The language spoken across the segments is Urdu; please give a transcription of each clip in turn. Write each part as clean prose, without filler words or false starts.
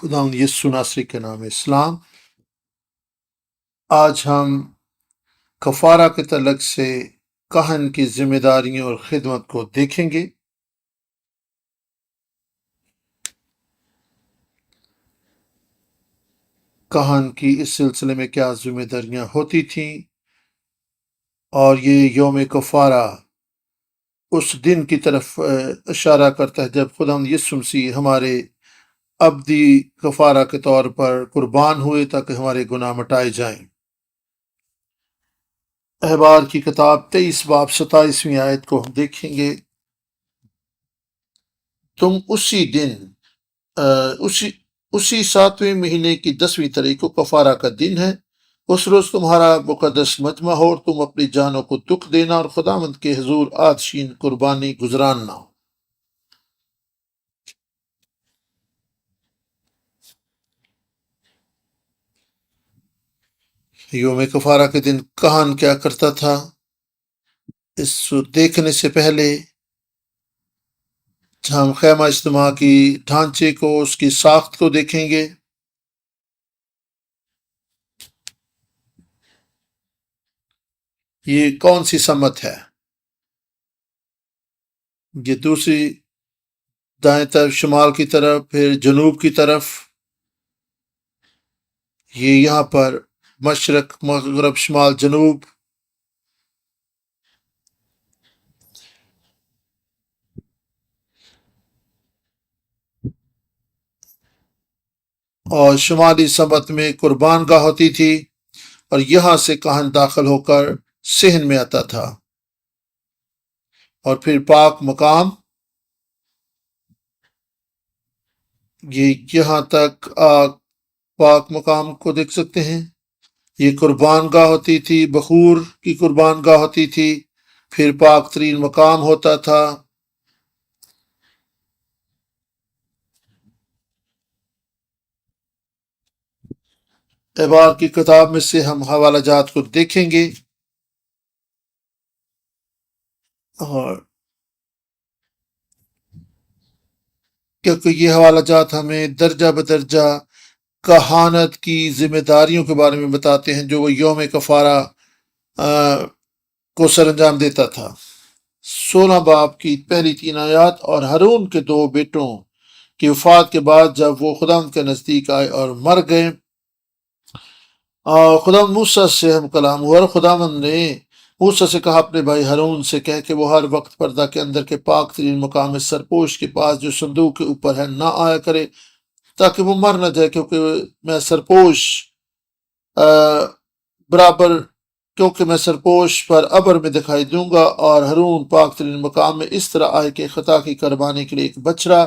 خداوند یسوع ناصری کے نام اسلام۔ آج ہم کفارہ کے تعلق سے کہن کی ذمہ داریوں اور خدمت کو دیکھیں گے۔ کہن کی اس سلسلے میں کیا ذمہ داریاں ہوتی تھیں، اور یہ یوم کفارہ اس دن کی طرف اشارہ کرتا ہے جب خداوند یسوع مسیح ہمارے ابدی کفارہ کے طور پر قربان ہوئے تاکہ ہمارے گناہ مٹائے جائیں۔ احبار کی کتاب 23 باب 27ویں آیت کو ہم دیکھیں گے۔ تم اسی دن اسی 7ویں مہینے کی 10ویں تاریخ کو کفارہ کا دن ہے۔ اس روز تمہارا مقدس مجمع ہو اور تم اپنی جانوں کو دکھ دینا اور خداوند کے حضور آتشین قربانی گزراننا۔ یوم کفارہ کے دن کہن کیا کرتا تھا، اس دیکھنے سے پہلے ہم خیمہ اجتماع کی ڈھانچے کو، اس کی ساخت کو دیکھیں گے۔ یہ کون سی سمت ہے؟ یہ دوسری دائیں طرف شمال کی طرف، پھر جنوب کی طرف، یہ یہاں پر مشرق مغرب شمال جنوب۔ اور شمالی سمت میں قربان گاہ ہوتی تھی، اور یہاں سے کہن داخل ہو کر صحن میں آتا تھا، اور پھر پاک مقام، یہ یہاں تک پاک مقام کو دیکھ سکتے ہیں۔ یہ قربان گاہ ہوتی تھی، بخور کی قربان گاہ ہوتی تھی، پھر پاک ترین مقام ہوتا تھا۔ احبار کی کتاب میں سے ہم حوالہ جات کو دیکھیں گے، اور کیونکہ یہ حوالہ جات ہمیں درجہ بدرجہ کہانت کی ذمہ داریوں کے بارے میں بتاتے ہیں جو وہ یوم کفارہ کو سر انجام دیتا تھا۔ 16 باب کی پہلی 3 آیات۔ اور ہارون کے 2 بیٹوں کی وفات کے بعد جب وہ خداوند کے نزدیک آئے اور مر گئے، خداوند موسیٰ سے ہم کلام ہوا، اور خداوند نے موسیٰ سے کہا اپنے بھائی ہارون سے کہہ کہ وہ ہر وقت پردہ کے اندر کے پاک ترین مقام میں سرپوش کے پاس جو صندوق کے اوپر ہے نہ آیا کرے، تاکہ وہ مر نہ جائے، کیونکہ میں سرپوش پر ابر میں دکھائی دوں گا۔ اور ہارون پاک ترین مقام میں اس طرح آئے کہ خطا کی قربانی کے لیے ایک بچڑا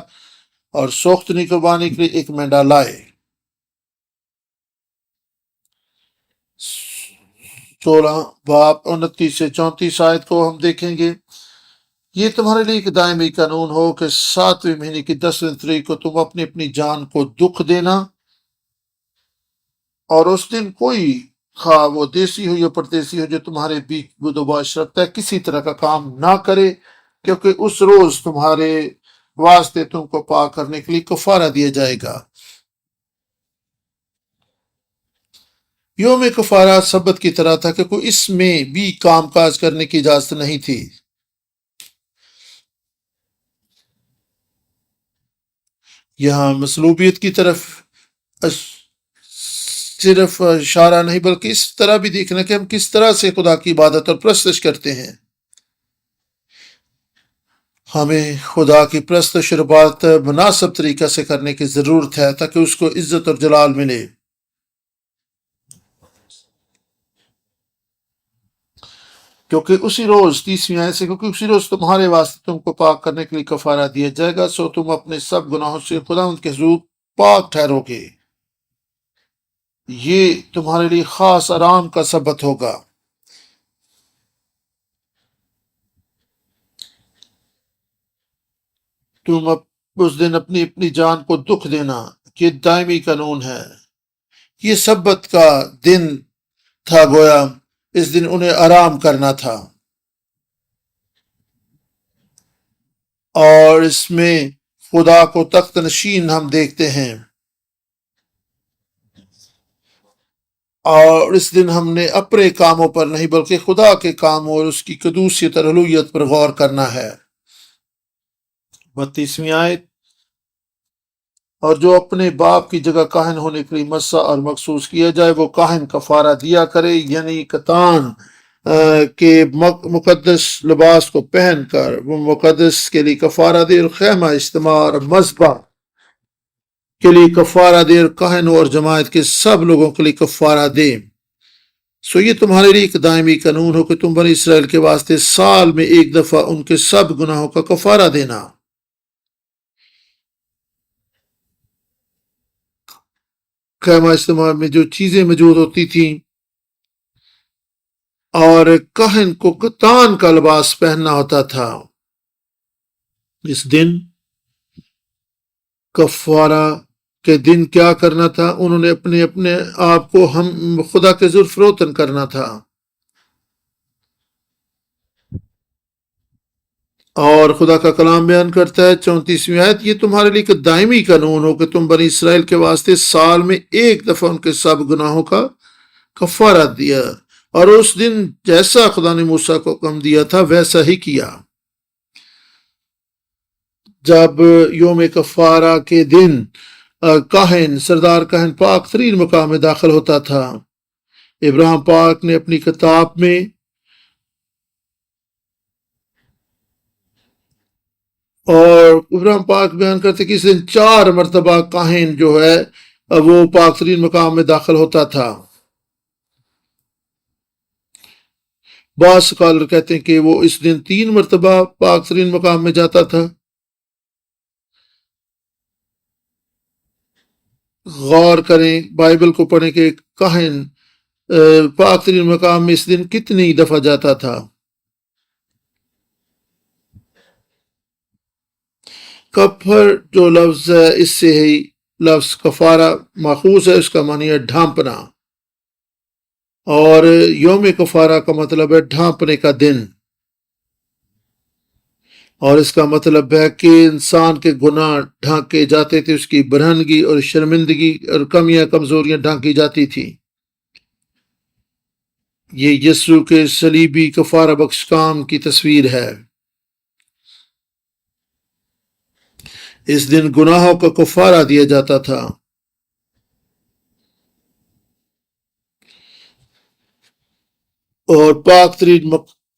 اور سوختنی قربانی کے لیے ایک مینڈا لائے۔ 16 باب 29 سے 34 آیت کو ہم دیکھیں گے۔ یہ تمہارے لیے ایک دائمی قانون ہو کہ 7ویں مہینے کی 10ویں تاریخ کو تم اپنی اپنی جان کو دکھ دینا، اور اس دن کوئی خواہ وہ دیسی ہو یا پردیسی ہو جو تمہارے بیچ بدو باش رکھتا ہے کسی طرح کا کام نہ کرے، کیونکہ اس روز تمہارے واسطے تم کو پاک کرنے کے لیے کفارہ دیا جائے گا۔ یوم کفارہ سبت کی طرح تھا، کیونکہ اس میں بھی کام کاج کرنے کی اجازت نہیں تھی۔ یہاں مصلوبیت کی طرف صرف اشارہ نہیں بلکہ اس طرح بھی دیکھنا کہ ہم کس طرح سے خدا کی عبادت اور پرستش کرتے ہیں۔ ہمیں خدا کی پرستش اور عبادت مناسب طریقہ سے کرنے کی ضرورت ہے تاکہ اس کو عزت اور جلال ملے۔ کیونکہ اسی روز 30ویں آیت سے، کیونکہ اسی روز تمہارے واسطے تم کو پاک کرنے کے لیے کفارہ دیا جائے گا، سو تم اپنے سب گناہوں سے خداوند کے حضور پاک ٹھہرو گے۔ یہ تمہارے لیے خاص آرام کا سبت ہوگا۔ تم اس دن اپنی اپنی جان کو دکھ دینا، یہ دائمی قانون ہے۔ یہ سبت کا دن تھا، گویا اس دن انہیں آرام کرنا تھا، اور اس میں خدا کو تخت نشین ہم دیکھتے ہیں۔ اور اس دن ہم نے اپنے کاموں پر نہیں بلکہ خدا کے کاموں اور اس کی قدوسیت اور الوہیت پر غور کرنا ہے۔ 32ویں آیت، اور جو اپنے باپ کی جگہ کاہن ہونے کے لیے مسا اور مخصوص کیا جائے وہ کاہن کفارہ دیا کرے، یعنی کتان کے مقدس لباس کو پہن کر وہ مقدس کے لیے کفارہ دے، اور خیمہ اجتماع اور مذبح کے لیے کفارہ دے، اور کاہن اور جماعت کے سب لوگوں کے لیے کفارہ دے۔ سو یہ تمہارے لیے ایک دائمی قانون ہو کہ تم بنی اسرائیل کے واسطے سال میں ایک دفعہ ان کے سب گناہوں کا کفارہ دینا۔ خیمہ اجتماع میں جو چیزیں موجود ہوتی تھیں، اور کاہن کو کتان کا لباس پہننا ہوتا تھا، اس دن کفارہ کے دن کیا کرنا تھا؟ انہوں نے اپنے آپ کو ہم خدا کے حضور فروتن کرنا تھا، اور خدا کا کلام بیان کرتا ہے 34ویں آیت، یہ تمہارے لیے ایک دائمی قانون ہو کہ تم بنی اسرائیل کے واسطے سال میں ایک دفعہ ان کے سب گناہوں کا کفارہ دیا، اور اس دن جیسا خدا نے موسیٰ کو حکم دیا تھا ویسا ہی کیا۔ جب یوم کفارہ کے دن کاہن سردار کاہن پاک ترین مقام میں داخل ہوتا تھا، ابراہیم پاک نے اپنی کتاب میں اور ابراہیم پاک بیان کرتے کہ اس دن 4 مرتبہ کاہن جو ہے وہ پاک ترین مقام میں داخل ہوتا تھا۔ بعض سکالر کہتے ہیں کہ وہ اس دن 3 مرتبہ پاک ترین مقام میں جاتا تھا۔ غور کریں، بائبل کو پڑھیں کہ کاہن پاک ترین مقام میں اس دن کتنی دفعہ جاتا تھا۔ کفر جو لفظ ہے اس سے ہی لفظ کفارہ ماخوذ ہے، اس کا معنی ہے ڈھانپنا، اور یوم کفارہ کا مطلب ہے ڈھانپنے کا دن، اور اس کا مطلب ہے کہ انسان کے گناہ ڈھانکے جاتے تھے، اس کی برہنگی اور شرمندگی اور کمیاں کمزوریاں ڈھانکی جاتی تھی۔ یہ یسوع کے صلیبی کفارہ بخش کام کی تصویر ہے۔ اس دن گناہوں کا کفارہ دیا جاتا تھا، اور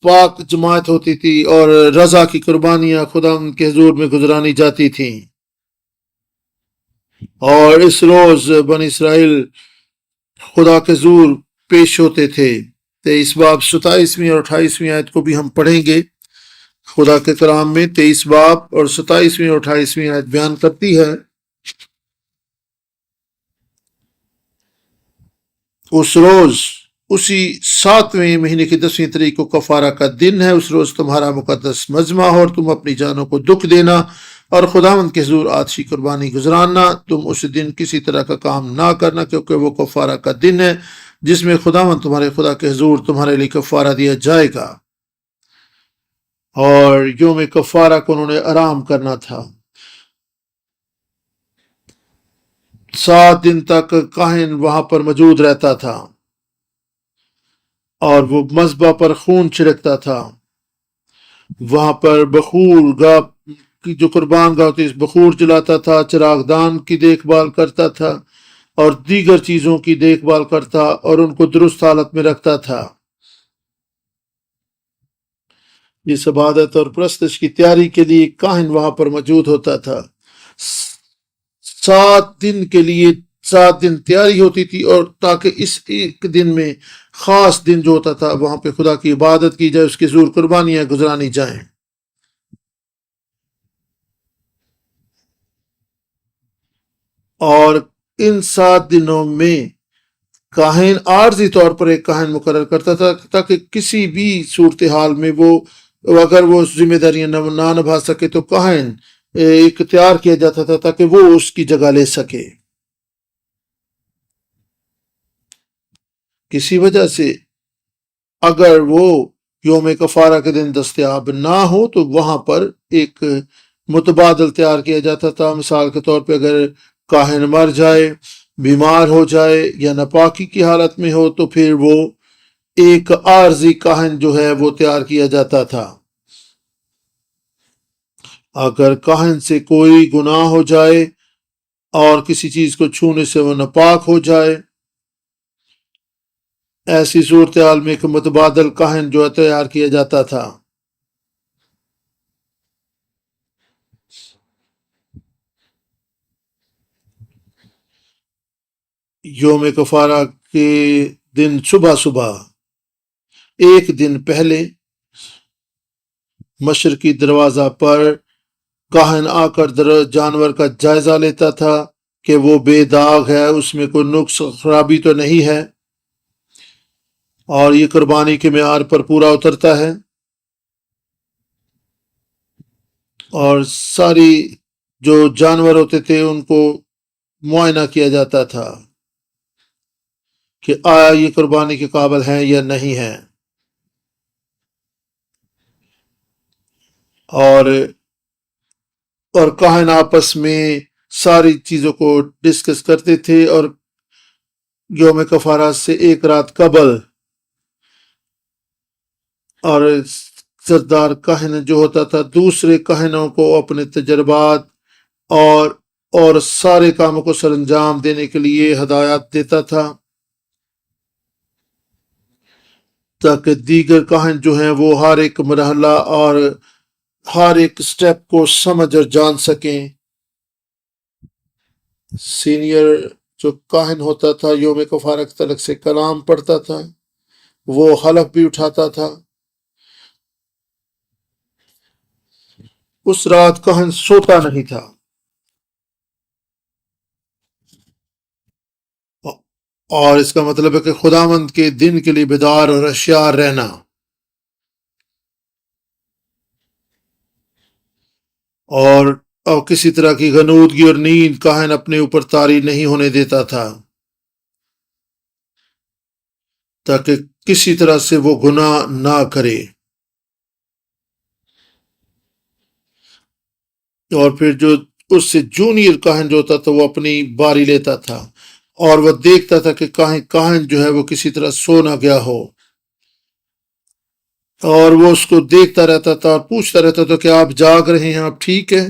پاک جماعت ہوتی تھی، اور رضا کی قربانیاں خدا ان کے حضور میں گزرانی جاتی تھیں، اور اس روز بنی اسرائیل خدا کے حضور پیش ہوتے تھے۔ 23 باب 27ویں اور 28ویں آیت کو بھی ہم پڑھیں گے۔ خدا کے کلام میں 23 باب اور 27ویں اور 28ویں آیت بیان کرتی ہے، اس روز اسی 7ویں مہینے کی 10ویں تاریخ کو کفارہ کا دن ہے، اس روز تمہارا مقدس مجمع ہو، اور تم اپنی جانوں کو دکھ دینا اور خداوند کے حضور آتشی قربانی گزرانا۔ تم اس دن کسی طرح کا کام نہ کرنا، کیونکہ وہ کفارہ کا دن ہے جس میں خداوند تمہارے خدا کے حضور تمہارے لیے کفارہ دیا جائے گا۔ اور یوم کفارہ کو انہوں نے آرام کرنا تھا۔ 7 دن تک کاہن وہاں پر موجود رہتا تھا، اور وہ مذبح پر خون چھڑکتا تھا، وہاں پر بخور گاہ کی جو قربان گاہ ہوتی ہے بخور جلاتا تھا، چراغ دان کی دیکھ بھال کرتا تھا، اور دیگر چیزوں کی دیکھ بھال کرتا اور ان کو درست حالت میں رکھتا تھا۔ اس عبادت اور پرستش کی تیاری کے لیے کاہن وہاں پر موجود ہوتا تھا۔ 7 دن کے لیے 7 دن تیاری ہوتی تھی، اور تاکہ اس ایک دن میں خاص دن جو ہوتا تھا وہاں پہ خدا کی عبادت کی جائے، اس کی حضور قربانیاں گزرانی جائیں۔ اور ان 7 دنوں میں کاہن عارضی طور پر ایک کاہن مقرر کرتا تھا، تاکہ کسی بھی صورتحال میں اگر وہ ذمہ داریاں نہ نبھا سکے تو کاہن اختیار کیا جاتا تھا تاکہ وہ اس کی جگہ لے سکے۔ کسی وجہ سے اگر وہ یوم کفارہ کے دن دستیاب نہ ہو تو وہاں پر ایک متبادل تیار کیا جاتا تھا۔ مثال کے طور پہ اگر کاہن مر جائے بیمار ہو جائے یا ناپاکی کی حالت میں ہو تو پھر وہ ایک عارضی کاہن جو ہے وہ تیار کیا جاتا تھا۔ اگر کاہن سے کوئی گناہ ہو جائے اور کسی چیز کو چھونے سے وہ ناپاک ہو جائے، ایسی صورتحال میں ایک متبادل کاہن جو ہے تیار کیا جاتا تھا۔ یوم کفارہ کے دن صبح صبح ایک دن پہلے مشرقی دروازہ پر کاہن آ کر جانور کا جائزہ لیتا تھا کہ وہ بے داغ ہے، اس میں کوئی نقص خرابی تو نہیں ہے، اور یہ قربانی کے معیار پر پورا اترتا ہے، اور ساری جو جانور ہوتے تھے ان کو معائنہ کیا جاتا تھا کہ آیا یہ قربانی کے قابل ہیں یا نہیں ہے، اور کاہن آپس میں ساری چیزوں کو ڈسکس کرتے تھے، اور یوم کفارہ سے ایک رات قبل اور سردار کاہن جو ہوتا تھا دوسرے کاہنوں کو اپنے تجربات اور سارے کاموں کو سر انجام دینے کے لیے ہدایات دیتا تھا، تاکہ دیگر کاہن جو ہیں وہ ہر ایک مرحلہ اور ہر ایک سٹیپ کو سمجھ اور جان سکیں۔ سینئر جو کاہن ہوتا تھا یوم کفارہ کی طرف سے کلام پڑھتا تھا، وہ حلف بھی اٹھاتا تھا۔ اس رات کاہن سوتا نہیں تھا، اور اس کا مطلب ہے کہ خداوند کے دن کے لیے بیدار اور ہوشیار رہنا، اور کسی طرح کی غنودگی اور نیند کاہن اپنے اوپر طاری نہیں ہونے دیتا تھا، تاکہ کسی طرح سے وہ گناہ نہ کرے۔ اور پھر جو اس سے جونیئر کاہن جو ہوتا تھا وہ اپنی باری لیتا تھا، اور وہ دیکھتا تھا کہ کاہن جو ہے وہ کسی طرح سو نہ گیا ہو، اور وہ اس کو دیکھتا رہتا تھا اور پوچھتا رہتا تھا کہ آپ جاگ رہے ہیں، آپ ٹھیک ہے؟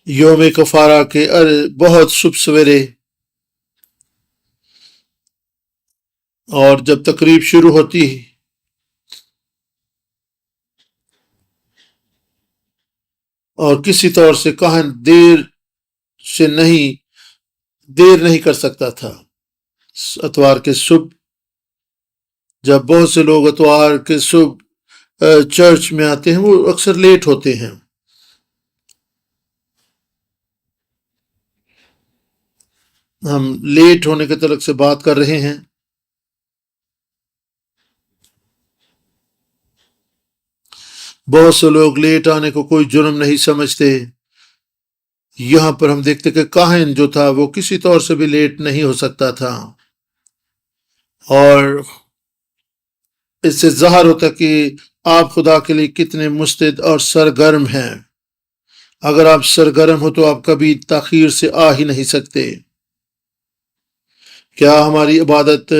یوم کفارہ کے بہت صبح سویرے، اور جب تقریب شروع ہوتی اور کسی طور سے کاہن دیر نہیں کر سکتا تھا، اتوار کے صبح جب بہت سے لوگ اتوار کے صبح چرچ میں آتے ہیں وہ اکثر لیٹ ہوتے ہیں۔ ہم لیٹ ہونے کے تعلق سے بات کر رہے ہیں۔ بہت سے لوگ لیٹ آنے کو کوئی جرم نہیں سمجھتے۔ یہاں پر ہم دیکھتے کہ کاہن جو تھا وہ کسی طور سے بھی لیٹ نہیں ہو سکتا تھا، اور اس سے ظاہر ہوتا کہ آپ خدا کے لیے کتنے مستعد اور سرگرم ہیں۔ اگر آپ سرگرم ہو تو آپ کبھی تاخیر سے آ ہی نہیں سکتے۔ کیا ہماری عبادت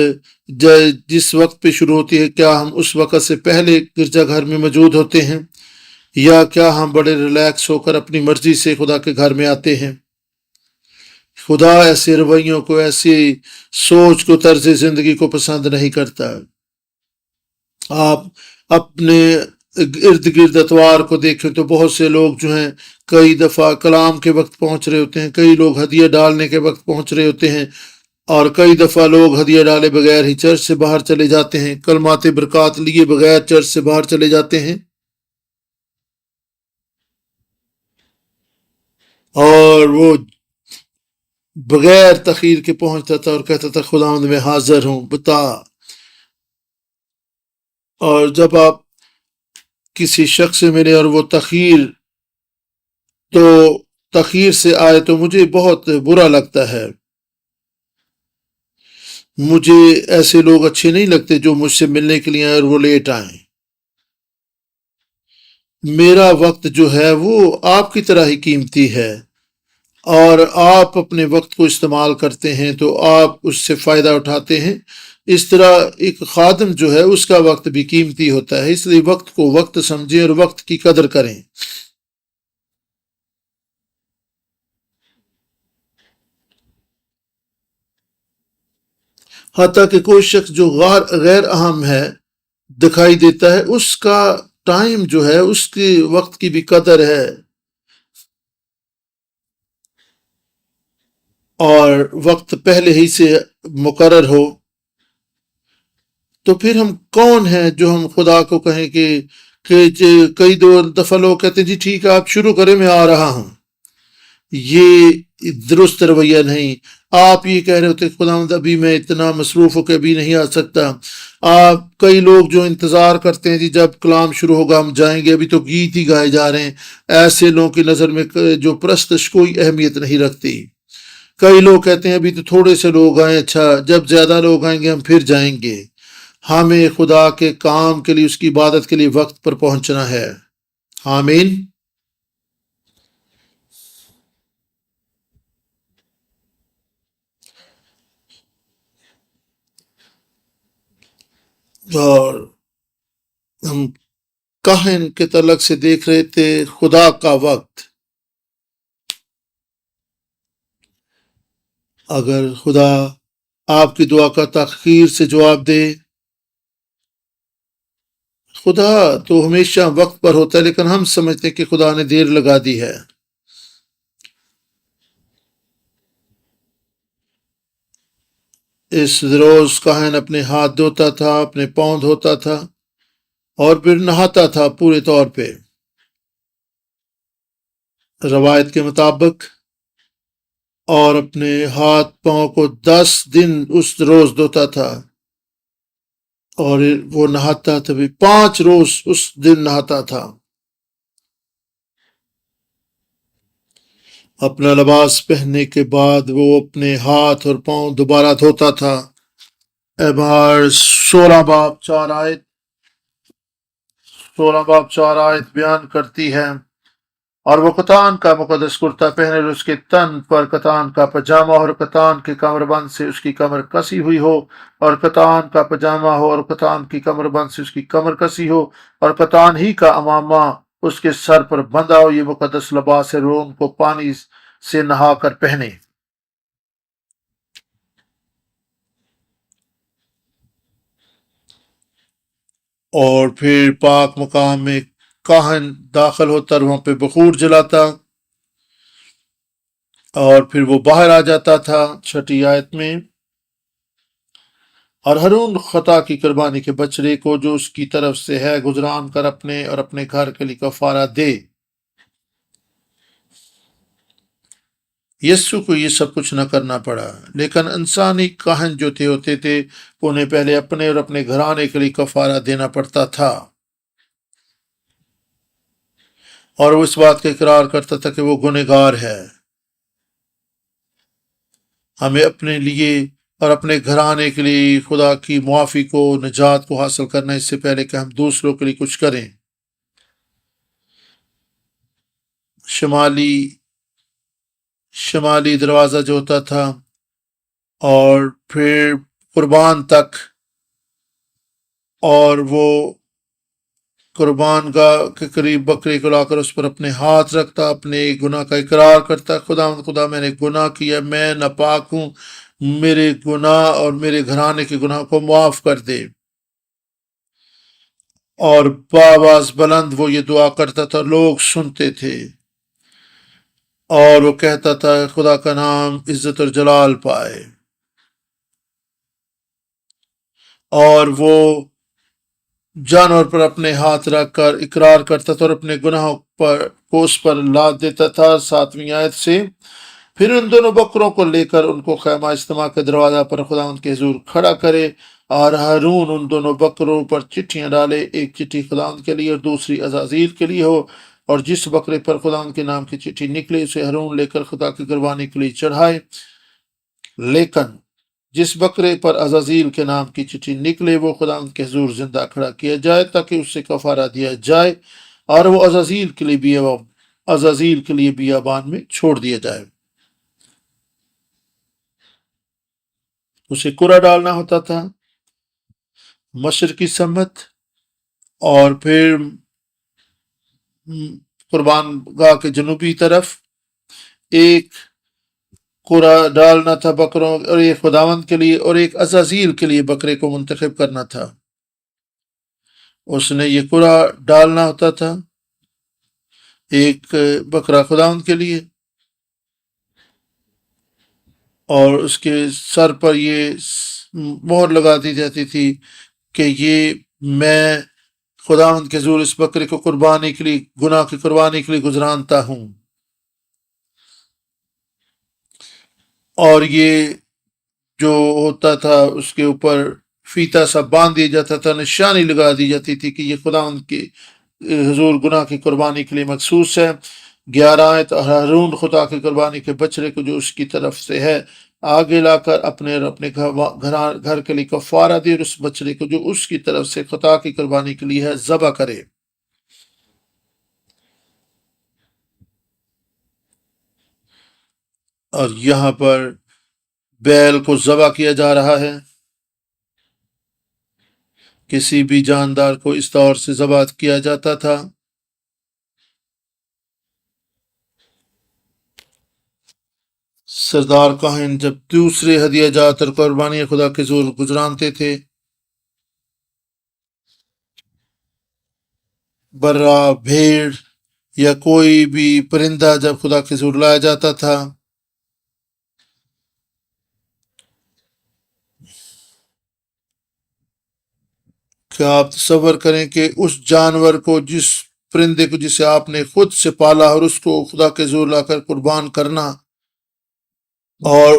جس وقت پہ شروع ہوتی ہے کیا ہم اس وقت سے پہلے گرجا گھر میں موجود ہوتے ہیں، یا کیا ہم بڑے ریلیکس ہو کر اپنی مرضی سے خدا کے گھر میں آتے ہیں؟ خدا ایسے رویوں کو، ایسی سوچ کو، طرز زندگی کو پسند نہیں کرتا۔ آپ اپنے ارد گرد اتوار کو دیکھیں تو بہت سے لوگ جو ہیں کئی دفعہ کلام کے وقت پہنچ رہے ہوتے ہیں، کئی لوگ ہدیہ ڈالنے کے وقت پہنچ رہے ہوتے ہیں، اور کئی دفعہ لوگ ہدیہ ڈالے بغیر ہی چرچ سے باہر چلے جاتے ہیں، کلمات برکات لیے بغیر چرچ سے باہر چلے جاتے ہیں، اور وہ بغیر تاخیر کے پہنچتا تھا اور کہتا تھا خداوند میں حاضر ہوں، بتا۔ اور جب آپ کسی شخص سے ملے اور وہ تاخیر سے آئے تو مجھے بہت برا لگتا ہے۔ مجھے ایسے لوگ اچھے نہیں لگتے جو مجھ سے ملنے کے لیے آئے اور وہ لیٹ آئیں۔ میرا وقت جو ہے وہ آپ کی طرح ہی قیمتی ہے، اور آپ اپنے وقت کو استعمال کرتے ہیں تو آپ اس سے فائدہ اٹھاتے ہیں۔ اس طرح ایک خادم جو ہے اس کا وقت بھی قیمتی ہوتا ہے، اس لیے وقت کو وقت سمجھیں اور وقت کی قدر کریں۔ حتیٰ کہ کوئی شخص جو غیر اہم ہے دکھائی دیتا ہے، اس کا ٹائم جو ہے اس کے وقت کی بھی قدر ہے، اور وقت پہلے ہی سے مقرر ہو، تو پھر ہم کون ہیں جو ہم خدا کو کہیں کہ کئی دفعہ لوگ کہتے ہیں جی ٹھیک ہے آپ شروع کریں میں آ رہا ہوں۔ یہ درست رویہ نہیں۔ آپ یہ کہہ رہے ہوتے خداوند ابھی میں اتنا مصروف ہو کے ابھی نہیں آ سکتا۔ آپ کئی لوگ جو انتظار کرتے ہیں جی جب کلام شروع ہوگا ہم جائیں گے، ابھی تو گیت ہی گائے جا رہے ہیں۔ ایسے لوگوں کی نظر میں جو پرستش کوئی اہمیت نہیں رکھتی۔ کئی لوگ کہتے ہیں ابھی تو تھوڑے سے لوگ آئیں، اچھا جب زیادہ لوگ آئیں گے ہم پھر جائیں گے۔ ہمیں خدا کے کام کے لیے، اس کی عبادت کے لیے وقت پر پہنچنا ہے۔ آمین۔ اور ہم کاہن کے تعلق سے دیکھ رہے تھے خدا کا وقت۔ اگر خدا آپ کی دعا کا تاخیر سے جواب دے، خدا تو ہمیشہ وقت پر ہوتا ہے، لیکن ہم سمجھتے ہیں کہ خدا نے دیر لگا دی ہے۔ اس روز کاہن اپنے ہاتھ دھوتا تھا، اپنے پاؤں دھوتا تھا، اور پھر نہاتا تھا پورے طور پہ روایت کے مطابق، اور اپنے ہاتھ پاؤں کو 10 دن اس روز دھوتا تھا، اور وہ نہاتا تھا بھی 5 روز اس دن نہاتا تھا۔ اپنا لباس پہننے کے بعد وہ اپنے ہاتھ اور پاؤں دوبارہ دھوتا تھا۔ اعمال 16 باب 4 آیت بیان کرتی ہے، اور وہ کتان کا مقدس کرتا پہنے اور اس کے تن پر کتان کا پجامہ، اور کتان کے کمر بند سے اس کی کمر کسی ہوئی ہو، اور کتان کا پجامہ ہو اور کتان کی کمر بند سے اس کی کمر کسی ہو، اور کتان ہی کا امامہ اس کے سر پر بندھا ہو۔ یہ مقدس لباس ہے، وہ ان کو پانی سے نہا کر پہنے۔ اور پھر پاک مقام میں کاہن داخل ہوتا اور وہاں پہ بخور جلاتا، اور پھر وہ باہر آ جاتا تھا 6 آیت میں، اور ہارون خطا کی قربانی کے بچڑے کو جو اس کی طرف سے ہے گزران کر اپنے اور اپنے گھر کے لیے کفارہ دے۔ یسوع کو یہ سب کچھ نہ کرنا پڑا، لیکن انسانی کاہن جو ہوتے تھے انہیں پہلے اپنے اور اپنے گھرانے کے لیے کفارہ دینا پڑتا تھا، اور وہ اس بات کا اقرار کرتا تھا کہ وہ گنہگار ہے۔ ہمیں اپنے لیے اور اپنے گھرانے کے لیے خدا کی معافی کو، نجات کو حاصل کرنا اس سے پہلے کہ ہم دوسروں کے لیے کچھ کریں۔ شمالی دروازہ جو ہوتا تھا، اور پھر قربان تک، اور وہ قربان گاہ کے قریب بکرے کو لا کر اس پر اپنے ہاتھ رکھتا، اپنے گناہ کا اقرار کرتا، خدا میں نے گناہ کیا، میں ناپاک ہوں، میرے گناہ اور میرے گھرانے کے گناہ کو معاف کر دے۔ اور بآواز بلند وہ یہ دعا کرتا تھا، لوگ سنتے تھے، اور وہ کہتا تھا خدا کا نام عزت اور جلال پائے۔ اور وہ جانور پر اپنے ہاتھ رکھ کر اقرار کرتا تھا اور اپنے گناہوں کو اس پر لاد دیتا تھا۔ 7 آیت سے پھر ان دونوں بکروں کو لے کر ان کو خیمہ اجتماع کے دروازہ پر خدا ان کے حضور کھڑا کرے، اور ہارون ان دونوں بکروں پر چٹھیاں ڈالے، ایک چٹھی خدا کے لیے اور دوسری عزازیل کے لیے ہو، اور جس بکرے پر خدا کے نام کی چٹھی نکلے اسے ہارون لے کر خدا کی قربانی کے لیے چڑھائے، لیکن جس بکرے پر عزازیل کے نام کی چٹھی نکلے وہ خدا کے حضور زندہ کھڑا کیا جائے تاکہ اس سے کفارہ دیا جائے، اور وہ عزازیل کے لیے بیابان میں چھوڑ دیا جائے۔ اسے قرعہ ڈالنا ہوتا تھا مشرقی سمت، اور پھر قربان گاہ کے جنوبی طرف ایک قرعہ ڈالنا تھا بکروں، اور ایک خداوند کے لیے اور ایک عزازیل کے لیے بکرے کو منتخب کرنا تھا۔ اس نے یہ قرعہ ڈالنا ہوتا تھا، ایک بکرا خداوند کے لیے، اور اس کے سر پر یہ مہر لگا دی جاتی تھی کہ یہ میں خداوند کے حضور اس بکرے کو قربانی کے لیے، گناہ کی قربانی کے لیے گزرانتا ہوں۔ اور یہ جو ہوتا تھا اس کے اوپر فیتا سا باندھ دیا جاتا تھا، نشانی لگا دی جاتی تھی کہ یہ خداوند کے حضور گناہ کی قربانی کے لیے مخصوص ہے۔ 11 آیت، ہارون خدا کی قربانی کے بچڑے کو جو اس کی طرف سے ہے آگے لا کر اپنے گھر کے لیے کفارہ دے، اور اس بچڑے کو جو اس کی طرف سے خدا کی قربانی کے لیے ہے ذبح کرے۔ اور یہاں پر بیل کو ذبح کیا جا رہا ہے، کسی بھی جاندار کو اس طور سے ذبح کیا جاتا تھا۔ سردار کاہن جب دوسرے ہدیہ جات اور قربانیاں خدا کے حضور گزرانتے تھے، برا، بھیڑ یا کوئی بھی پرندہ جب خدا کے حضور لایا جاتا تھا، کیا آپ تصور کریں کہ اس جانور کو، جس پرندے کو جسے آپ نے خود سے پالا، اور اس کو خدا کے حضور لا کر قربان کرنا، اور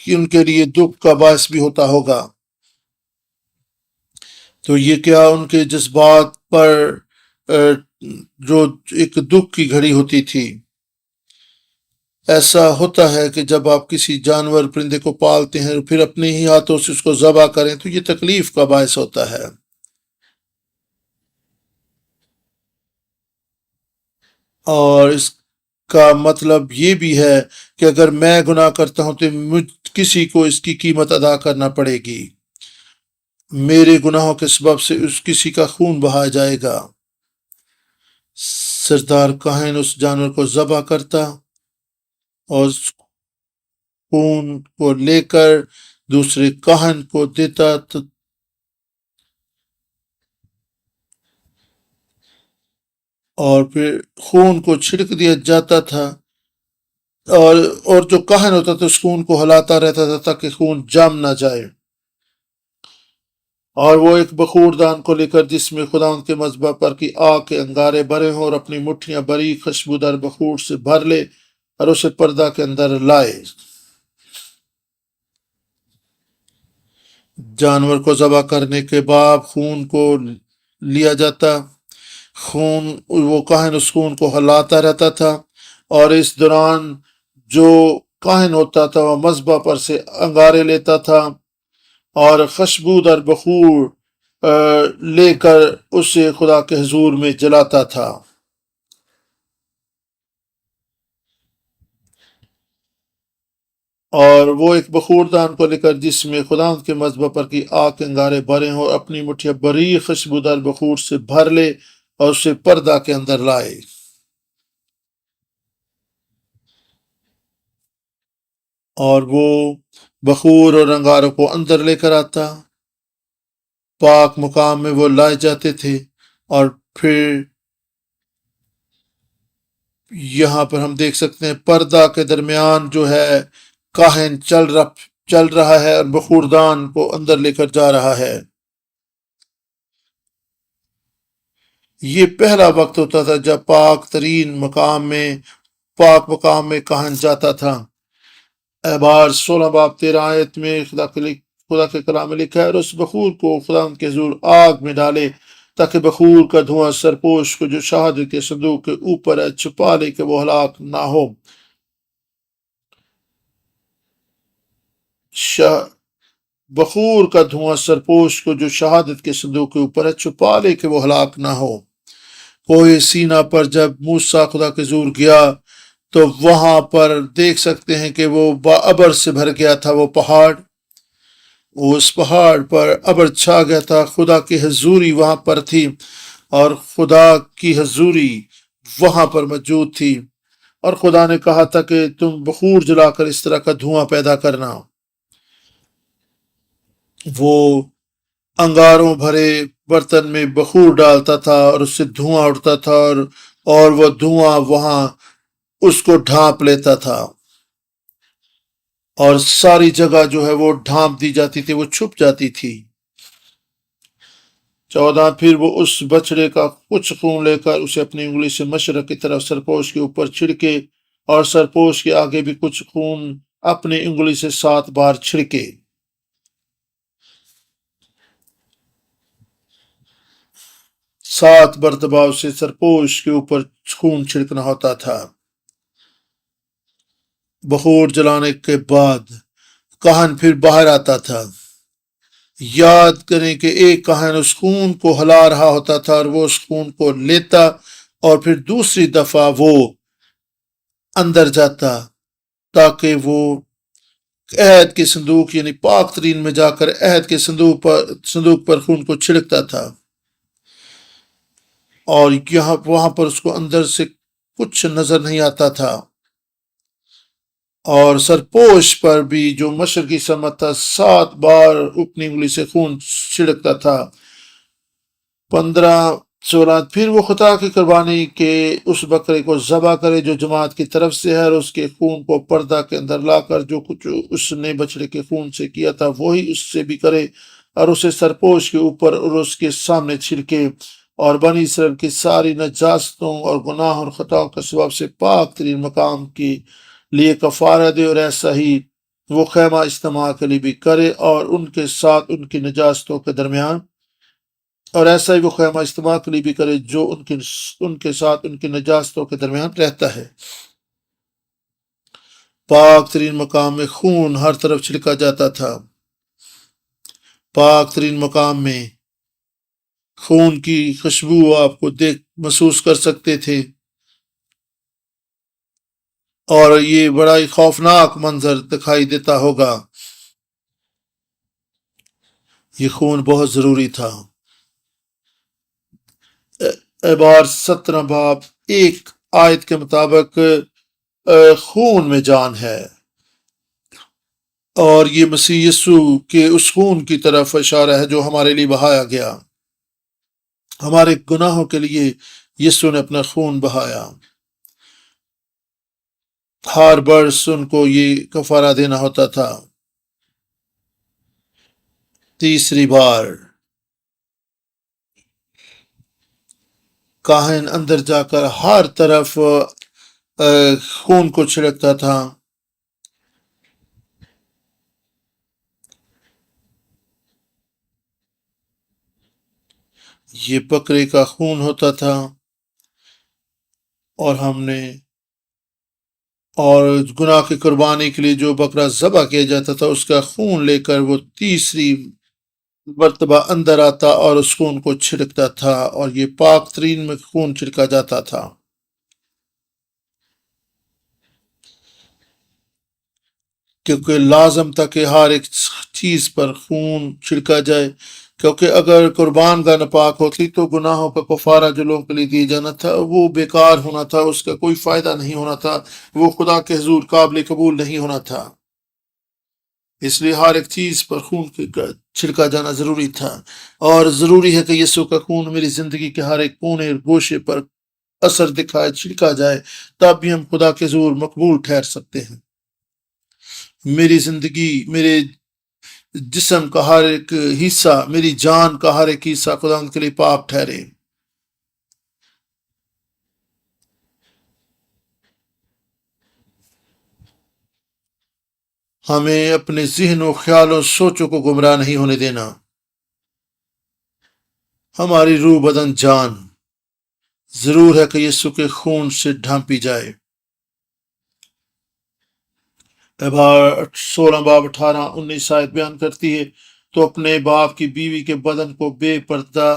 ان کے لیے دکھ کا باعث بھی ہوتا ہوگا، تو یہ کیا ان کے جذبات پر جو ایک دکھ کی گھڑی ہوتی تھی۔ ایسا ہوتا ہے کہ جب آپ کسی جانور پرندے کو پالتے ہیں اور پھر اپنے ہی ہاتھوں سے اس کو ذبح کریں تو یہ تکلیف کا باعث ہوتا ہے۔ اور اس کا مطلب یہ بھی ہے کہ اگر میں گناہ کرتا ہوں تو کسی کو اس کی قیمت ادا کرنا پڑے گی، میرے گناہوں کے سبب سے اس کسی کا خون بہایا جائے گا۔ سردار کاہن اس جانور کو ذبح کرتا اور اس خون کو لے کر دوسرے کاہن کو دیتا، اور پھر خون کو چھڑک دیا جاتا تھا، اور جو کاہن ہوتا تھا اس خون کو ہلاتا رہتا تھا تاکہ خون جم نہ جائے، اور وہ ایک بخور دان کو لے کر جس میں خداوند کے مذبح پر کی آگ کے انگارے بھرے ہوں اور اپنی مٹھیاں بری خوشبودار بخور سے بھر لے اور اسے پردہ کے اندر لائے۔ جانور کو ذبح کرنے کے بعد خون کو لیا جاتا، وہ کاہن اس خون کو ہلاتا رہتا تھا، اور اس دوران جو کاہن ہوتا تھا وہ مذبح پر سے انگارے لیتا تھا اور خوشبودار بخور لے کر اسے خدا کے حضور میں جلاتا تھا۔ اور وہ ایک بخور دان کو لے کر جس میں خداوند کے مذبح پر کی آگ کے انگارے بھرے ہوں اور اپنی مٹھیاں بری خوشبودار بخور سے بھر لے اور اسے پردہ کے اندر لائے۔ اور وہ بخور اور انگاروں کو اندر لے کر آتا، پاک مقام میں وہ لائے جاتے تھے، اور پھر یہاں پر ہم دیکھ سکتے ہیں پردہ کے درمیان جو ہے کاہن چل رہا ہے اور بخوردان کو اندر لے کر جا رہا ہے۔ یہ پہلا وقت ہوتا تھا جب پاک مقام میں کاہن جاتا تھا۔ احبار 16 باب 13 آیت میں خدا کے کلام میں لکھا ہے، اور اس بخور کو خدا کے حضور آگ میں ڈالے تاکہ بخور کا دھواں سرپوش کو جو شہادت کے صندوق کے اوپر ہے چھپا لے کہ وہ ہلاک نہ ہو۔ بخور کا دھواں سرپوش کو جو شہادت کے صندوق کے اوپر ہے چھپا لے کہ وہ ہلاک نہ ہو۔ کوہ سینا پر جب موسیٰ خدا کے حضور گیا تو وہاں پر دیکھ سکتے ہیں کہ وہ ابر سے بھر گیا تھا وہ پہاڑ، اس پہاڑ پر ابر چھا گیا تھا، خدا کی حضوری وہاں پر تھی اور خدا کی حضوری وہاں پر موجود تھی، اور خدا نے کہا تھا کہ تم بخور جلا کر اس طرح کا دھواں پیدا کرنا۔ وہ انگاروں بھرے برتن میں بخور ڈالتا تھا اور اس سے دھواں اٹھتا تھا، اور وہ دھواں وہاں اس کو ڈھانپ لیتا تھا، اور ساری جگہ جو ہے وہ ڈھانپ دی جاتی تھی، وہ چھپ جاتی تھی۔ 14 پھر وہ اس بچڑے کا کچھ خون لے کر اسے اپنی انگلی سے مشرق کی طرف سرپوش کے اوپر چھڑکے، اور سرپوش کے آگے بھی کچھ خون اپنی انگلی سے 7 بار چھڑکے۔ 7 مرتبہ اسے سرپوش کے اوپر خون چھڑکنا ہوتا تھا۔ بخور جلانے کے بعد کہن پھر باہر آتا تھا۔ یاد کریں کہ ایک کہن اس خون کو ہلا رہا ہوتا تھا اور وہ اس خون کو لیتا، اور پھر دوسری دفعہ وہ اندر جاتا تاکہ وہ عہد کے صندوق یعنی پاک ترین میں جا کر عہد کے صندوق پر خون کو چھڑکتا تھا، اور وہاں پر اس کو اندر سے کچھ نظر نہیں آتا تھا، اور سرپوش پر بھی جو مشرقی سمت تھا 7 بار اپنی انگلی سے خون چھڑکتا تھا۔ 15-16 پھر وہ خطا کی قربانی کے اس بکرے کو ذبح کرے جو جماعت کی طرف سے ہے، اور اس کے خون کو پردہ کے اندر لا کر جو کچھ اس نے بچڑے کے خون سے کیا تھا وہی اس سے بھی کرے، اور اسے سرپوش کے اوپر اور اس کے سامنے چھڑکے، اور بنی اسرائیل کی ساری نجاستوں اور گناہ اور خطاؤں کے سبب سے پاک ترین مقام کے لیے کفارہ دے، اور ایسا ہی وہ خیمہ اجتماع کے لیے بھی کرے اور ان کے ساتھ ان کی نجاستوں کے درمیان، اور ایسا ہی وہ خیمہ اجتماع کے لیے بھی کرے جو ان کے ساتھ ان کی نجاستوں کے درمیان رہتا ہے۔ پاک ترین مقام میں خون ہر طرف چھڑکا جاتا تھا۔ پاک ترین مقام میں خون کی خوشبو آپ کو محسوس کر سکتے تھے، اور یہ بڑا ہی خوفناک منظر دکھائی دیتا ہوگا۔ یہ خون بہت ضروری تھا۔ اعبار 17 باب 1 آیت کے مطابق خون میں جان ہے، اور یہ مسیح یسوع کے اس خون کی طرف اشارہ ہے جو ہمارے لیے بہایا گیا۔ ہمارے گناہوں کے لیے یسوع نے اپنا خون بہایا۔ ہر برس ان کو یہ کفارہ دینا ہوتا تھا۔ تیسری بار کاہن اندر جا کر ہر طرف خون کو چھڑکتا تھا۔ یہ بکرے کا خون ہوتا تھا، اور گناہ کی قربانی کے لیے جو بکرا ذبح کیا جاتا تھا اس کا خون لے کر وہ تیسری مرتبہ اندر آتا اور اس خون کو چھڑکتا تھا، اور یہ پاک ترین میں خون چھڑکا جاتا تھا۔ کیونکہ لازم تھا کہ ہر ایک چیز پر خون چھڑکا جائے، کیونکہ اگر قربان کا ناپاک ہوتی تو گناہوں کا کفارہ جو لوگوں کے لیے دیا جانا تھا وہ بیکار ہونا تھا، اس کا کوئی فائدہ نہیں ہونا تھا، وہ خدا کے حضور قابل قبول نہیں ہونا تھا۔ اس لیے ہر ایک چیز پر خون چھڑکا جانا ضروری تھا، اور ضروری ہے کہ یسوع کا خون میری زندگی کے ہر ایک کونے اور گوشے پر اثر دکھائے، چھڑکا جائے، تب بھی ہم خدا کے حضور مقبول ٹھہر سکتے ہیں۔ میری زندگی، میرے جسم کا ہر ایک حصہ، میری جان کا ہر ایک حصہ خدا کے لیے پاک ٹھہرے۔ ہمیں اپنے ذہن و خیال و سوچوں کو گمراہ نہیں ہونے دینا۔ ہماری روح بدن جان ضرور ہے کہ یسوع کے خون سے ڈھانپی جائے۔ 16 باب 18-19 آیت بیان کرتی ہے، تو اپنے باپ کی بیوی کے بدن کو بے پردہ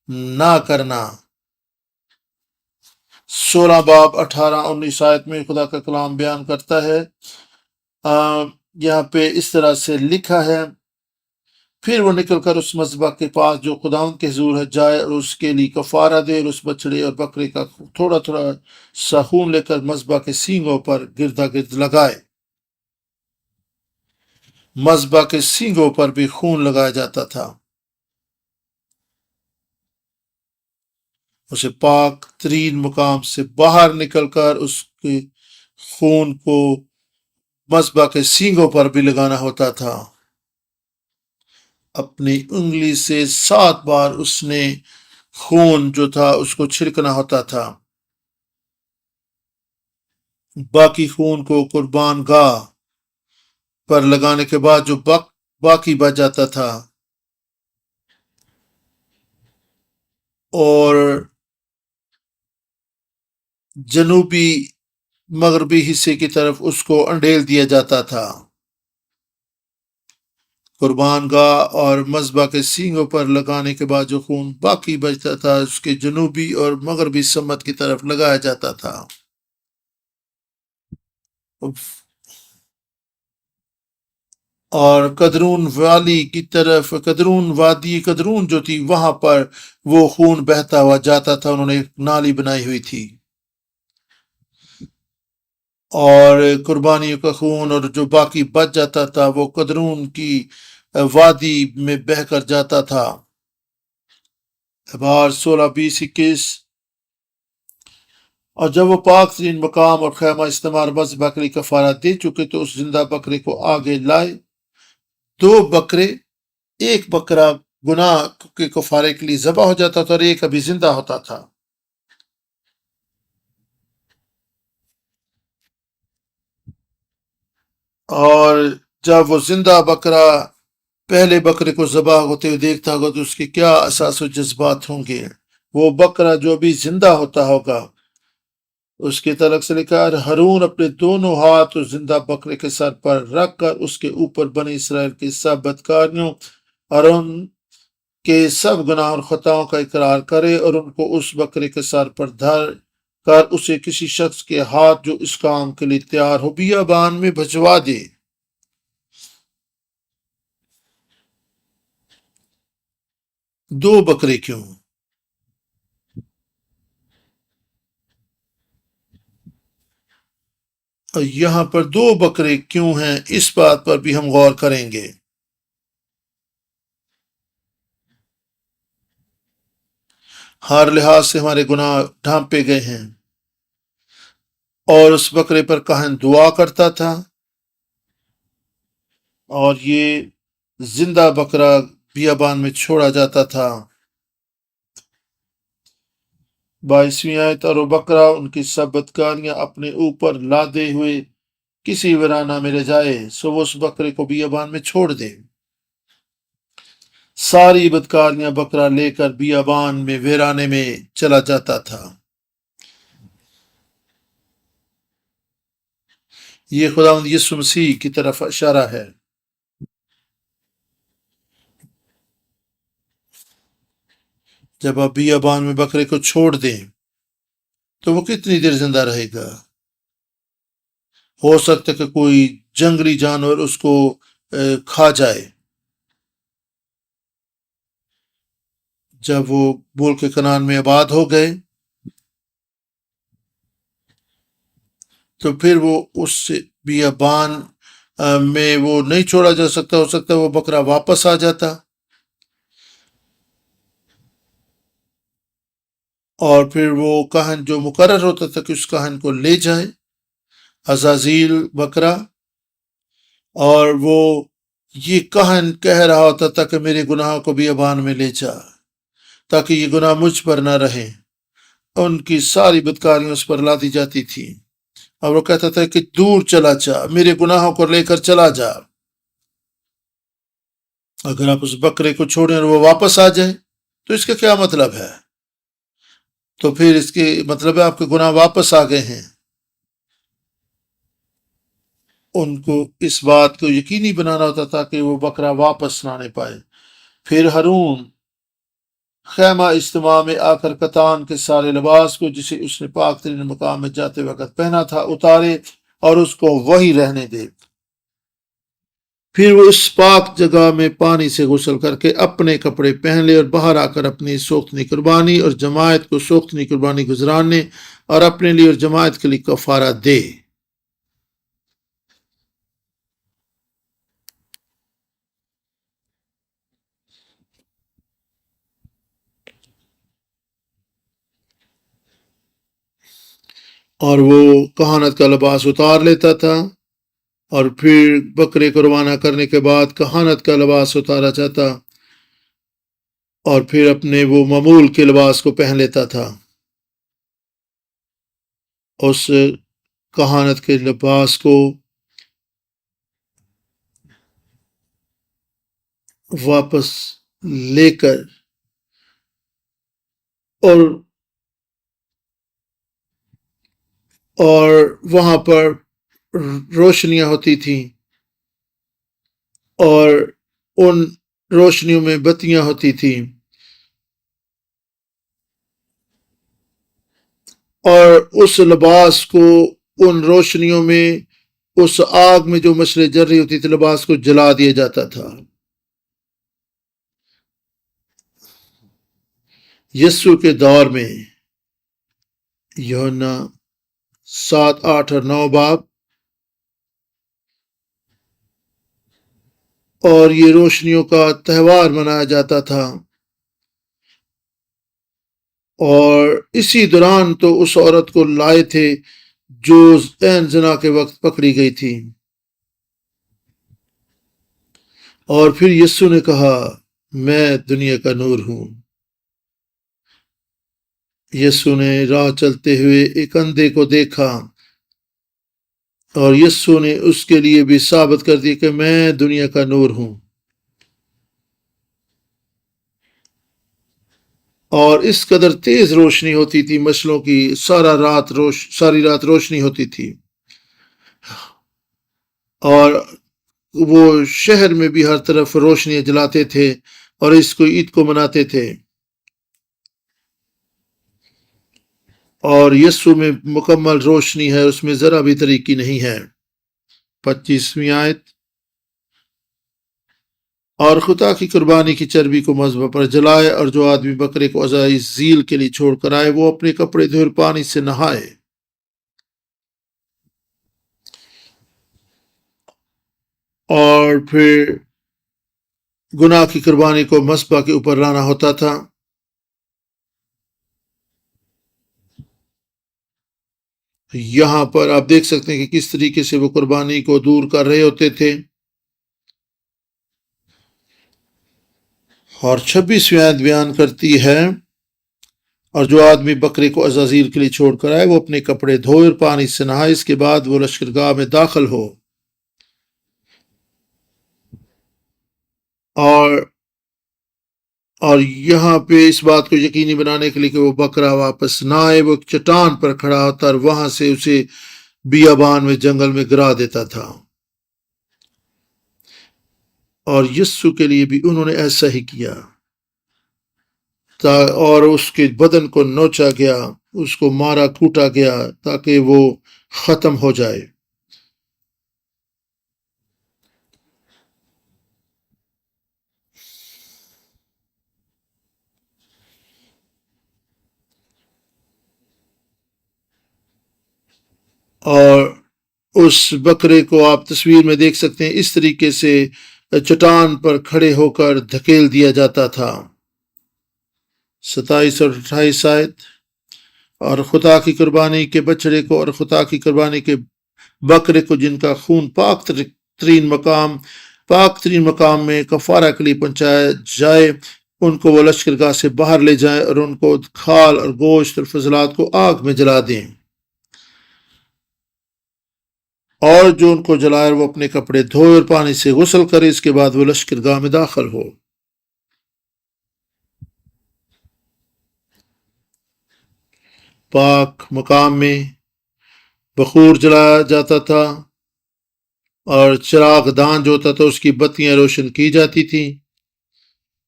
نہ کرنا، 16 باب 18-19 آیت میں خدا کا کلام بیان کرتا ہے، یہاں پہ اس طرح سے لکھا ہے، پھر وہ نکل کر اس مذبح کے پاس جو خداوند کے حضور ہے جائے اور اس کے لیے کفارہ دے، اور اس بچڑے اور بکرے کا تھوڑا تھوڑا سا خون لے کر مذبح کے سینگوں پر گردا گرد لگائے۔ مذبح کے سینگوں پر بھی خون لگایا جاتا تھا۔ اسے پاک ترین مقام سے باہر نکل کر اس کے خون کو مذبح کے سینگوں پر بھی لگانا ہوتا تھا۔ اپنی انگلی سے 7 بار اس نے خون جو تھا اس کو چھڑکنا ہوتا تھا۔ باقی خون کو قربان گاہ پر لگانے کے بعد جو باقی بچ جاتا تھا اور جنوبی مغربی حصے کی طرف اس کو انڈیل دیا جاتا تھا۔ قربان گاہ اور مذبح کے سینگوں پر لگانے کے بعد جو خون باقی بچتا تھا اس کے جنوبی اور مغربی سمت کی طرف لگایا جاتا تھا۔ اور قدرون والی کی طرف، وادی قدرون جو تھی وہاں پر وہ خون بہتا ہوا جاتا تھا۔ انہوں نے ایک نالی بنائی ہوئی تھی اور قربانیوں کا خون اور جو باقی بچ جاتا تھا وہ قدرون کی وادی میں بہہ کر جاتا تھا۔ اخبار 16-20-21۔ اور جب وہ پاک ترین مقام اور خیمہ استعمال مذبح کے لیے کفارہ دے چکے تو اس زندہ بکرے کو آگے لائے۔ 2 بکرے، ایک بکرا گناہ کے کفارے کے لیے ذبح ہو جاتا تھا اور ایک ابھی زندہ ہوتا تھا۔ اور جب وہ زندہ بکرا پہلے بکرے کو ذبح ہوتے ہوئے دیکھتا ہوگا تو اس کے کیا احساس و جذبات ہوں گے۔ وہ بکرا جو بھی زندہ ہوتا ہوگا اس کے تعلق سے لکھا ہے، ہارون اپنے دونوں ہاتھ اس زندہ بکرے کے سر پر رکھ کر اس کے اوپر بنی اسرائیل کی سب بدکاریوں اور ان کے سب گناہ اور خطاؤں کا اقرار کرے اور ان کو اس بکرے کے سر پر دھر کر اسے کسی شخص کے ہاتھ جو اس کام کے لیے تیار ہو بیابان میں بھجوا دے۔ 2 بکرے کیوں؟ یہاں پر 2 بکرے کیوں ہیں اس بات پر بھی ہم غور کریں گے۔ ہر لحاظ سے ہمارے گناہ ڈھانپے گئے ہیں اور اس بکرے پر کاہن دعا کرتا تھا اور یہ زندہ بکرا بیابان میں چھوڑا جاتا تھا۔ 22ویں آیت، اور وہ بکرا ان کی سب بدکاریاں اپنے اوپر لادے ہوئے کسی ویرانہ میں لے جائے، سو وہ اس بکرے کو بیابان میں چھوڑ دے۔ ساری بدکاریاں بکرا لے کر بیابان میں ویرانے میں چلا جاتا تھا۔ یہ خداوند یسوع مسیح کی طرف اشارہ ہے۔ جب آپ بیابان میں بکرے کو چھوڑ دیں تو وہ کتنی دیر زندہ رہے گا؟ ہو سکتا ہے کہ کوئی جنگلی جانور اس کو کھا جائے۔ جب وہ ملک کنعان میں آباد ہو گئے تو پھر وہ اس بیابان میں وہ نہیں چھوڑا جا سکتا، ہو سکتا ہے وہ بکرا واپس آ جاتا اور پھر وہ کاہن جو مقرر ہوتا تھا کہ اس کاہن کو لے جائے، عزازیل بکرا، اور وہ یہ کاہن کہہ رہا ہوتا تھا کہ میرے گناہوں کو بیابان میں لے جا تاکہ یہ گناہ مجھ پر نہ رہے۔ ان کی ساری بدکاریاں اس پر لادی جاتی تھی اور وہ کہتا تھا کہ دور چلا جا، میرے گناہوں کو لے کر چلا جا۔ اگر آپ اس بکرے کو چھوڑیں اور وہ واپس آ جائے تو اس کا کیا مطلب ہے؟ تو پھر اس کے مطلب ہے آپ کے گناہ واپس آ گئے ہیں۔ ان کو اس بات کو یقینی بنانا ہوتا تھا کہ وہ بکرا واپس نہ آنے پائے۔ پھر خیمہ اجتماع میں آ کر کتان کے سارے لباس کو جسے اس نے پاک ترین مقام میں جاتے وقت پہنا تھا اتارے اور اس کو وہی رہنے دے۔ پھر وہ اس پاک جگہ میں پانی سے غسل کر کے اپنے کپڑے پہن لے اور باہر آ کر اپنی سوختنی قربانی اور جماعت کو سوختنی قربانی گزرانے اور اپنے لیے اور جماعت کے لیے کفارہ دے۔ اور وہ کہانت کا لباس اتار لیتا تھا اور پھر بکرے کو روانہ کرنے کے بعد کہانت کا لباس اتارا جاتا اور پھر اپنے وہ معمول کے لباس کو پہن لیتا تھا۔ اس کہانت کے لباس کو واپس لے کر اور وہاں پر روشنیاں ہوتی تھیں اور ان روشنیوں میں بتیاں ہوتی تھیں اور اس لباس کو ان روشنیوں میں اس آگ میں جو مشعلیں جل رہی ہوتی تھی لباس کو جلا دیا جاتا تھا۔ یسوع کے دور میں یوحنا 7, 8 اور 9 باب اور یہ روشنیوں کا تہوار منایا جاتا تھا اور اسی دوران تو اس عورت کو لائے تھے جو عین زنا کے وقت پکڑی گئی تھی۔ اور پھر یسوع نے کہا میں دنیا کا نور ہوں۔ یسوع نے راہ چلتے ہوئے ایک اندھے کو دیکھا اور یسوع نے اس کے لیے بھی ثابت کر دی کہ میں دنیا کا نور ہوں۔ اور اس قدر تیز روشنی ہوتی تھی مشلوں کی، ساری رات روشنی ہوتی تھی اور وہ شہر میں بھی ہر طرف روشنیاں جلاتے تھے اور اس کو عید کو مناتے تھے۔ اور یسوع میں مکمل روشنی ہے، اس میں ذرا بھی تاریکی نہیں ہے۔ 25ویں آیت، اور خدا کی قربانی کی چربی کو مذبح پر جلائے اور جو آدمی بکرے کو عزازیل کے لیے چھوڑ کر آئے وہ اپنے کپڑے دھوئے اور پانی سے نہائے۔ اور پھر گناہ کی قربانی کو مذبح کے اوپر لانا ہوتا تھا۔ یہاں پر آپ دیکھ سکتے ہیں کہ کس طریقے سے وہ قربانی کو دور کر رہے ہوتے تھے۔ اور 26ویں آیت بیان کرتی ہے، اور جو آدمی بکرے کو عزازیل کے لیے چھوڑ کر آئے وہ اپنے کپڑے دھوئے اور پانی سے نہائے، اس کے بعد وہ لشکرگاہ میں داخل ہو۔ اور یہاں پہ اس بات کو یقینی بنانے کے لیے کہ وہ بکرا واپس نہ آئے، وہ ایک چٹان پر کھڑا ہوتا اور وہاں سے اسے بیابان میں جنگل میں گرا دیتا تھا۔ اور یسوع کے لیے بھی انہوں نے ایسا ہی کیا اور اس کے بدن کو نوچا گیا، اس کو مارا کوٹا گیا تاکہ وہ ختم ہو جائے۔ اور اس بکرے کو آپ تصویر میں دیکھ سکتے ہیں، اس طریقے سے چٹان پر کھڑے ہو کر دھکیل دیا جاتا تھا۔ 27 اور 28 آیت، اور خدا کی قربانی کے بچڑے کو اور خدا کی قربانی کے بکرے کو جن کا خون پاک ترین مقام میں کفارہ کے لیے پہنچایا جائے، ان کو وہ لشکرگاہ سے باہر لے جائیں اور ان کو کھال اور گوشت اور فضلات کو آگ میں جلا دیں، اور جو ان کو جلائے وہ اپنے کپڑے دھوئے اور پانی سے غسل کرے، اس کے بعد وہ لشکرگاہ میں داخل ہو۔ پاک مقام میں بخور جلایا جاتا تھا اور چراغ دان جو ہوتا تھا اس کی بتیاں روشن کی جاتی تھیں،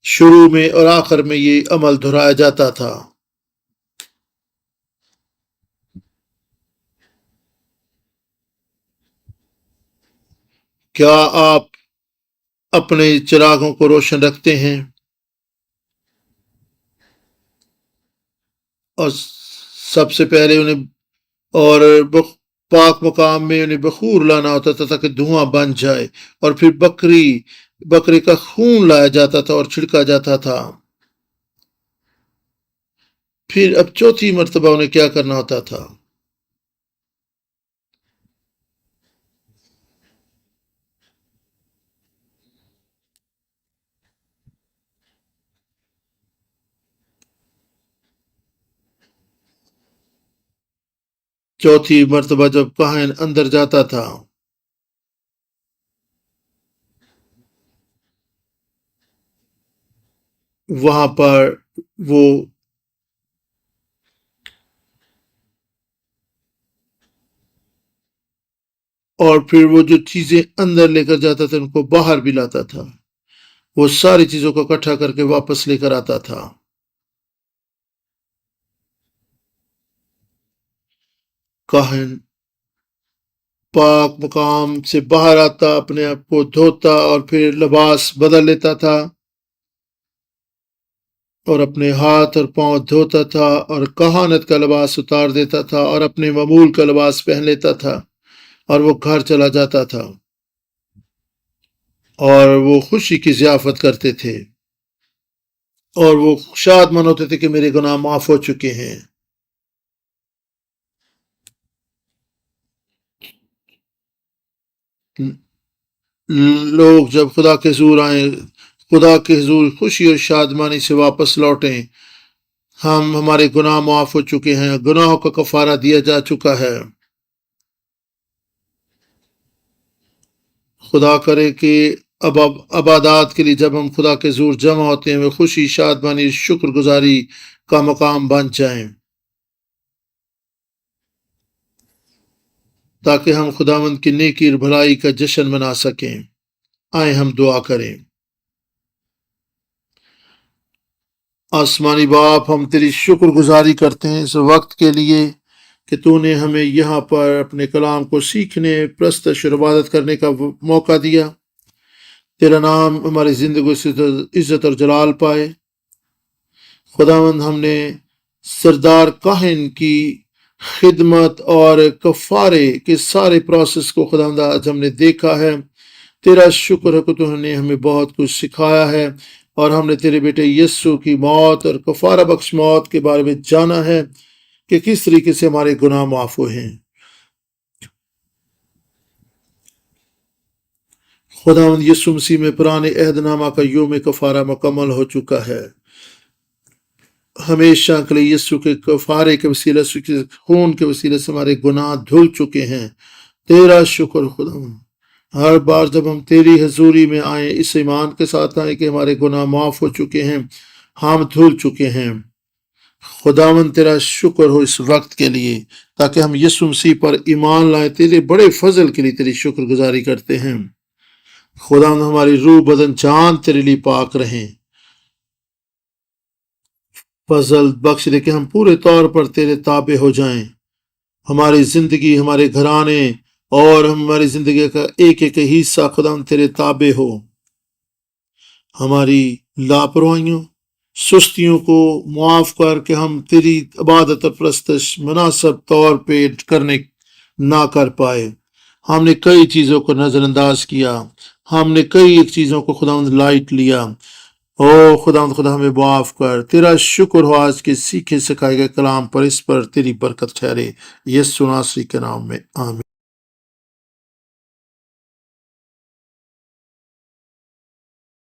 شروع میں اور آخر میں یہ عمل دہرایا جاتا تھا۔ کیا آپ اپنے چراغوں کو روشن رکھتے ہیں اور سب سے پہلے انہیں اور پاک مقام میں انہیں بخور لانا ہوتا تھا تاکہ دھواں بن جائے، اور پھر بکرے کا خون لایا جاتا تھا اور چھڑکا جاتا تھا۔ پھر اب چوتھی مرتبہ انہیں کیا کرنا ہوتا تھا؟ چوتھی مرتبہ جب کاہن اندر جاتا تھا وہاں پر وہ اور پھر وہ جو چیزیں اندر لے کر جاتا تھا ان کو باہر بھی لاتا تھا، وہ ساری چیزوں کو اکٹھا کر کے واپس لے کر آتا تھا۔ کاہن پاک مقام سے باہر آتا، اپنے آپ کو دھوتا اور پھر لباس بدل لیتا تھا اور اپنے ہاتھ اور پاؤں دھوتا تھا اور کہانت کا لباس اتار دیتا تھا اور اپنے معمول کا لباس پہن لیتا تھا اور وہ گھر چلا جاتا تھا اور وہ خوشی کی ضیافت کرتے تھے اور وہ شادمان ہوتے تھے کہ میرے گناہ معاف ہو چکے ہیں۔ لوگ جب خدا کے حضور آئیں، خدا کے حضور خوشی اور شادمانی سے واپس لوٹیں، ہمارے گناہ معاف ہو چکے ہیں، گناہوں کا کفارہ دیا جا چکا ہے۔ خدا کرے کہ اب عبادات کے لیے جب ہم خدا کے حضور جمع ہوتے ہیں وہ خوشی، شادمانی، شکر گزاری کا مقام بن جائیں تاکہ ہم خداوند کی نیکی اور بھلائی کا جشن منا سکیں۔ آئیں ہم دعا کریں۔ آسمانی باپ، ہم تیری شکر گزاری کرتے ہیں اس وقت کے لیے کہ تو نے ہمیں یہاں پر اپنے کلام کو سیکھنے، پرستش اور عبادت کرنے کا موقع دیا۔ تیرا نام ہماری زندگی سے عزت اور جلال پائے۔ خداوند، ہم نے سردار کاہن کی خدمت اور کفارے کے سارے پروسیس کو خداوند آج ہم نے دیکھا ہے۔ تیرا شکر ہے کہ تو نے ہمیں بہت کچھ سکھایا ہے اور ہم نے تیرے بیٹے یسوع کی موت اور کفارہ بخش موت کے بارے میں جانا ہے کہ کس طریقے سے ہمارے گناہ معاف ہوئے ہیں۔ خداوند یسوع مسیح میں پرانے عہد نامہ کا یوم کفارہ مکمل ہو چکا ہے۔ ہمیشہ کے لیے یسوع کے کفارے کے وسیلے، یسوع کے خون کے وسیلے سے ہمارے گناہ دھل چکے ہیں۔ تیرا شکر خداوند، ہر بار جب ہم تیری حضوری میں آئیں اس ایمان کے ساتھ آئیں کہ ہمارے گناہ معاف ہو چکے ہیں، ہم دھل چکے ہیں۔ خداوند تیرا شکر ہو اس وقت کے لیے تاکہ ہم یسوع مسیح پر ایمان لائیں۔ تیرے بڑے فضل کے لیے تیری شکر گزاری کرتے ہیں۔ خداوند ہماری روح بدن جان تیرے لیے پاک رہیں۔ فضل بخش دے کہ ہم پورے طور پر تیرے تابع ہو جائیں۔ ہماری زندگی، ہمارے گھرانے اور ہماری زندگی کا ایک ایک حصہ خداوند تیرے تابع ہو۔ ہماری لاپرواہیوں، سستیوں کو معاف کر کے ہم تیری عبادت اور پرستش مناسب طور پہ کرنے نہ کر پائے۔ ہم نے کئی چیزوں کو نظر انداز کیا، ہم نے کئی ایک چیزوں کو خداوند لائٹ لیا۔ او خداوند، خدا ہمیں معاف کر۔ تیرا شکر ہو آج کے سیکھے سکھائے گئے کلام پر، اس پر تیری برکت ٹھہرے۔ یسوع ناصری کے نام میں آمین۔